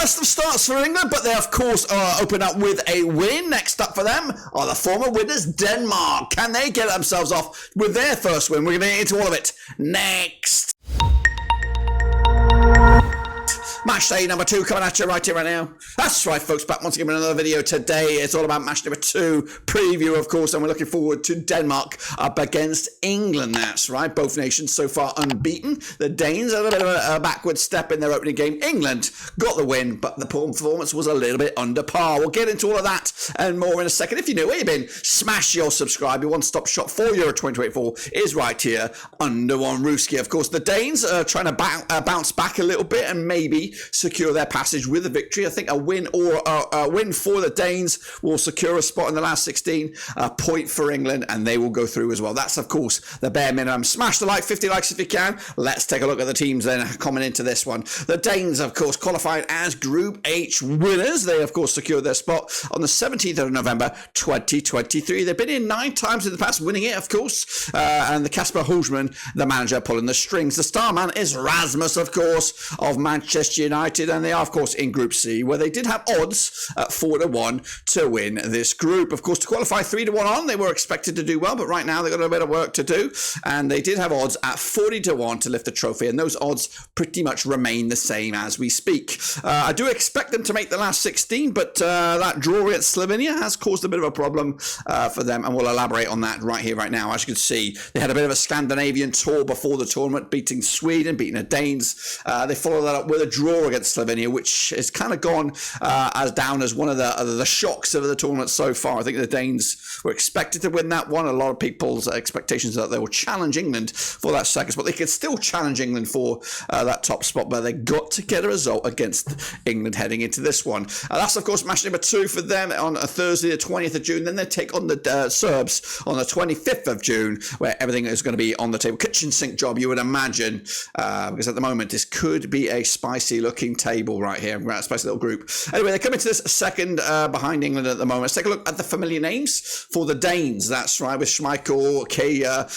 best of starts for England, but they, of course, open up with a win. Next up for them are the former winners, Denmark. Can they get themselves off with their first win? We're going to get into all of it next. Match day number 2 coming at you right here, right now. That's right, folks, back once again with another video today. It's all about match number 2 preview, of course, and we're looking forward to Denmark up against England. That's right, both nations so far unbeaten. The Danes had a bit of a backward step in their opening game. England got the win, but the performance was a little bit under par. We'll get into all of that and more in a second. If you know where you've been, smash your subscribe. Your one-stop shop for Euro 2024 is right here under one Ruski. Of course, the Danes are trying to bounce back a little bit and maybe secure their passage with a victory. I think a win or a win for the Danes will secure a spot in the last 16, a point for England, and they will go through as well. That's, of course, the bare minimum. Smash the like, 50 likes if you can. Let's take a look at the teams then coming into this one. The Danes, of course, qualified as Group H winners. They, of course, secured their spot on the 17th of November 2023. They've been in 9 times in the past, winning it, of course, and the Kasper Hulsmann, the manager, pulling the strings. The star man is Rasmus, of course, of Manchester United, and they are, of course, in Group C, where they did have odds at 4-1 to win this group. Of course, to qualify 3-1 on, they were expected to do well, but right now they've got a bit of work to do, and they did have odds at 40-1 to lift the trophy, and those odds pretty much remain the same as we speak. I do expect them to make the last 16, but that draw against Slovenia has caused a bit of a problem for them, and we'll elaborate on that right here, right now. As you can see, they had a bit of a Scandinavian tour before the tournament, beating Sweden, beating the Danes. They followed that up with a draw against Slovenia, which has kind of gone as down as one of the shocks of the tournament so far. I think the Danes were expected to win that one. A lot of people's expectations are that they will challenge England for that second spot. They could still challenge England for that top spot, but they got to get a result against England heading into this one. That's, of course, match number 2 for them on a Thursday, the 20th of June. Then they take on the Serbs on the 25th of June, where everything is going to be on the table. Kitchen sink job, you would imagine, because at the moment this could be a spicy looking table right here. Right, spicy little group. Anyway, they come into this second behind England at the moment. Let's take a look at the familiar names for the Danes. That's right, with Schmeichel, Kaya,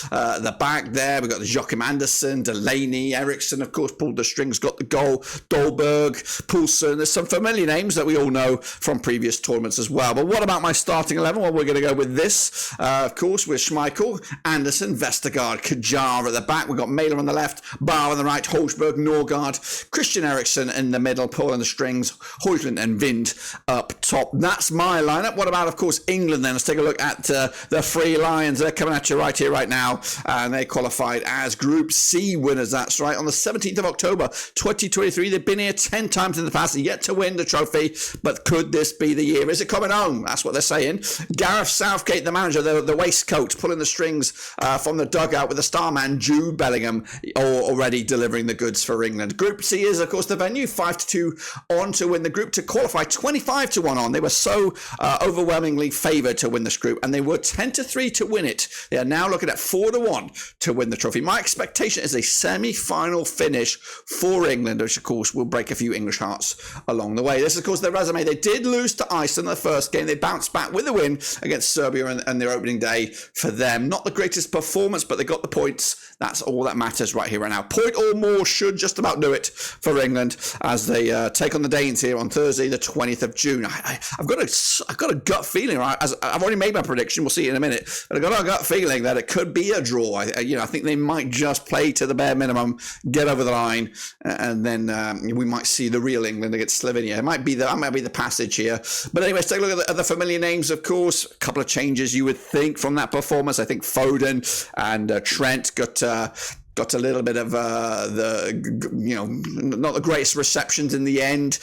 the back there. We've got Joachim Andersen, Delaney, Eriksson, of course, pulled the strings, got the goal, Dolberg, Poulsen. There's some familiar names that we all know from previous tournaments as well. But what about my starting 11? Well, we're going to go with this, of course, with Schmeichel, Andersen, Vestergaard, Kajar at the back. We've got Mæhle on the left, Bar on the right, Holsberg, Norgard, Christian Eriksen in the middle, pulling the strings, Højlund and Vind up top. That's my lineup. What about, of course, England then? Let's take a look at the Three Lions. They're coming at you right here, right now, and they qualified as Group C winners. That's right. On the 17th of October 2023, they've been here 10 times in the past, yet to win the trophy, but could this be the year? Is it coming home? That's what they're saying. Gareth Southgate, the manager, the waistcoat, pulling the strings from the dugout with the star man Jude Bellingham already delivering the goods for England. Group C is, of course, the venue. 5-2 on to win the group, to qualify 25-1 on. They were so overwhelmingly favoured to win this group, and they were 10-3 to win it. They are now looking at 4-1 to win the trophy. My expectation is a semi-final finish for England, which, of course, will break a few English hearts along the way. This is, of course, their resume. They did lose to Iceland in the first game. They bounced back with a win against Serbia and their opening day for them. Not the greatest performance, but they got the points. That's all that matters right here, right now. Point or more should just about do it for England as they take on the Danes here on Thursday, the 20th of June. I've got a gut feeling, right? As I've already made my prediction. We'll see it in a minute. But I've got a gut feeling that it could be a draw. I think they might just play to the bare minimum, get over the line, and then we might see the real England against Slovenia. It might be the passage here. But anyway, let's take a look at the familiar names, of course. A couple of changes you would think from that performance. I think Foden and Trent got a little bit of not the greatest receptions in the end.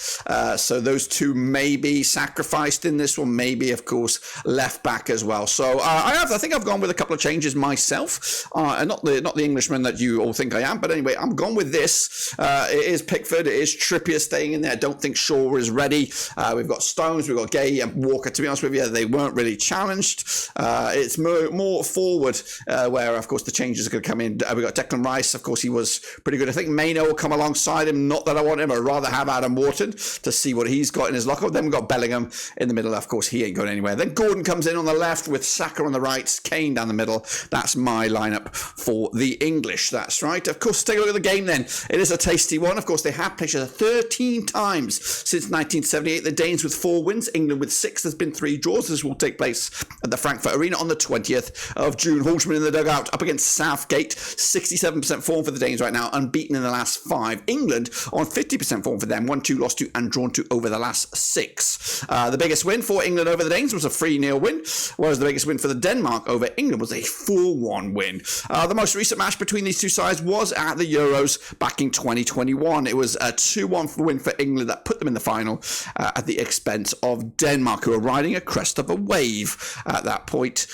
So those two may be sacrificed in this one, maybe, of course, left back as well. So I think I've gone with a couple of changes myself. Not the Englishman that you all think I am, but anyway, I'm gone with this. It is Pickford, it is Trippier staying in there. I don't think Shaw is ready. We've got Stones, we've got Gay and Walker. To be honest with you, they weren't really challenged. It's more forward where, of course, the changes are going to come in. We've got Declan Rice, of course, he was pretty good. I think Maino will come alongside him. Not that I want him. I'd rather have Adam Wharton to see what he's got in his locker. Then we've got Bellingham in the middle. Of course, he ain't going anywhere. Then Gordon comes in on the left with Saka on the right, Kane down the middle. That's my lineup for the English. That's right. Of course, take a look at the game then. It is a tasty one. Of course, they have played each other 13 times since 1978. The Danes with 4 wins, England with 6. There's been 3 draws. This will take place at the Frankfurt Arena on the 20th of June. Horsham in the dugout up against Southgate. 67% form for the Danes right now, unbeaten in the last 5. England on 50% form for them. 1-2 lost to and drawn to over the last 6. The biggest win for England over the Danes was a 3-0 win, whereas the biggest win for the Denmark over England was a 4-1 win. The most recent match between these two sides was at the Euros back in 2021. It was a 2-1 win for England that put them in the final at the expense of Denmark, who were riding a crest of a wave at that point.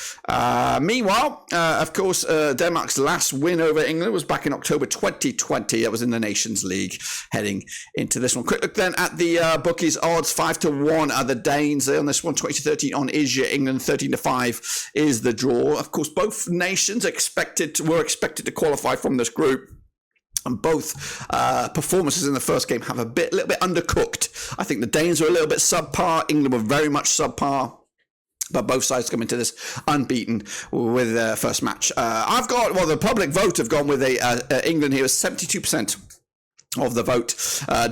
Meanwhile, of course, Denmark's last win over England was back in October 2020. That was in the Nations League heading into this one. Quick look then at the bookies odds. 5-1 are the Danes on this one. 20-13 on Asia. England 13-5 is the draw. Of course, both nations were expected to qualify from this group. And both performances in the first game have little bit undercooked. I think the Danes were a little bit subpar. England were very much subpar. But both sides come into this unbeaten with their first match. The public vote have gone with England here is 72% of the vote.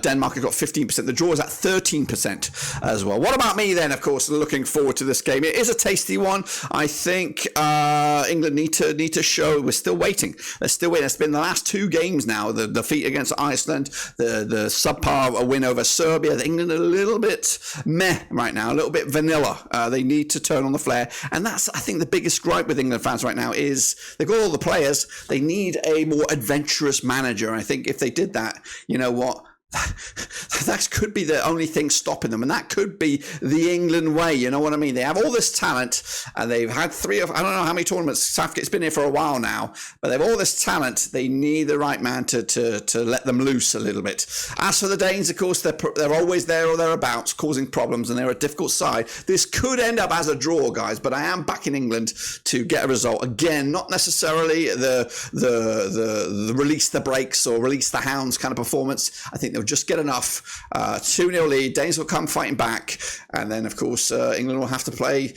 Denmark have got 15%. The draw is at 13% as well. What about me then? Of course, looking forward to this game. It is a tasty one. I think England need to show. We're still waiting. They're still waiting. It's been the last 2 games now. The defeat against Iceland, the subpar win over Serbia. England are a little bit meh right now, a little bit vanilla. They need to turn on the flare, and that's, I think, the biggest gripe with England fans right now is they've got all the players. They need a more adventurous manager. And I think if they did that, you know what? That could be the only thing stopping them, and that could be the England way. You know what I mean? They have all this talent, and they've had I don't know how many tournaments. Southgate's been here for a while now, but they have all this talent. They need the right man to let them loose a little bit. As for the Danes, of course, they're always there or thereabouts, causing problems, and they're a difficult side. This could end up as a draw, guys, but I am backing England to get a result. Again, not necessarily the release the brakes or release the hounds kind of performance. I think they'll just get enough. 2-0 lead. Danes will come fighting back, and then of course England will have to play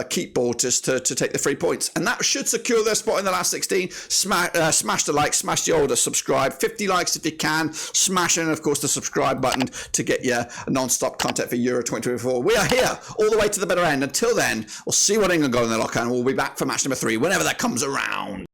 keep ball just to take the 3 points, and that should secure their spot in the last 16. Smash the like, smash the old subscribe, 50 likes if you can. Smash in, of course, the subscribe button to get your non-stop content for Euro 2024. We are here all the way to the bitter end. Until then, we'll see what England got in their locker, and we'll be back for match number 3 whenever that comes around.